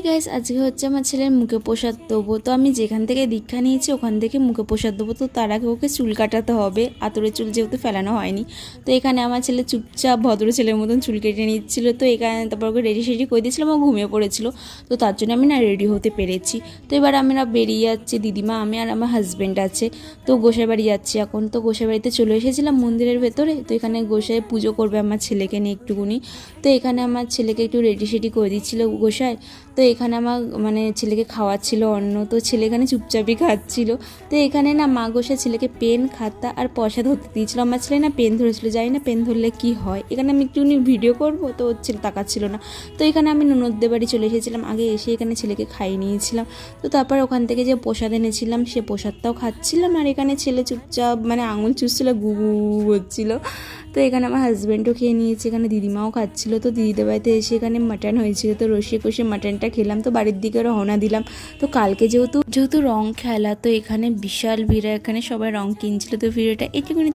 Guys, আজকে হচ্ছে আমার ছেলের মুখে প্রসাদ দেবো। তো আমি যেখান থেকে দীক্ষা নিয়েছি ওখান থেকে মুখে প্রসাদ দেবো। তো তার আগে ওকে চুল কাটাতে হবে, আতরের চুল যেহেতু ফেলানো হয়নি। তো এখানে আমার ছেলে চুপচাপ ভদ্র ছেলের মতন চুল কেটে নিচ্ছিল। তো এখানে তারপর ওকে রেডি সেডি করে দিয়েছিলাম, ও ঘুমিয়ে পড়েছিল। তো তার জন্য আমি না রেডি হতে পেরেছি। তো এবার আমরা বেরিয়ে যাচ্ছি, দিদিমা, আমি আর আমার হাজব্যান্ড আছে। তো গোসাই বাড়ি যাচ্ছি এখন। তো গোসাই বাড়িতে চলে এসেছিলাম মন্দিরের ভেতরে। তো এখানে গোসাই পুজো করবে আমার ছেলেকে নিয়ে একটুকুনি। তো এখানে আমার ছেলেকে একটু রেডি সেডি করে দিচ্ছিল গোসাই। তো এখানে আমার ছেলেকে খাওয়াচ্ছিল অন্ন। তো ছেলে এখানে চুপচাপই খাচ্ছিল। তো এখানে না মা গোসাই ছেলেকে পেন, খাতা আর পয়সা ধরতে দিয়েছিল। আমার ছেলে না পেন ধরেছিল, জানি না পেন ধরলে কি হয়। এখানে আমি একটুখানি ভিডিও করব, তো ওর ছেলে তাকাচ্ছিল না। তো এখানে আমি ননদদের বাড়ি চলে এসেছিলাম, আগে এসে এখানে ছেলেকে খাইয়ে নিয়েছিলাম। তো তারপর ওখান থেকে যে প্রসাদ এনেছিলাম সে প্রসাদটাও খাচ্ছিলাম। আর এখানে ছেলে চুপচাপ আঙুল চুষছিল, গু গু হচ্ছিল। তো এখানে আমার হাজব্যান্ডও খেয়ে নিয়েছে, এখানে দিদিমাও খাচ্ছিল। তো দিদিদের বাড়িতে এসে এখানে মাটন হয়েছিল, তো রসিয়ে কষে মাটনটা খেলাম। তো বাড়ির দিকে রওনা দিলাম। তো কালকে যেহেতু রং খেলা, তো এখানে বিশাল ভিড়, এখানে সবাই রং কিনছিল। তো ভিড়টা একটুখানি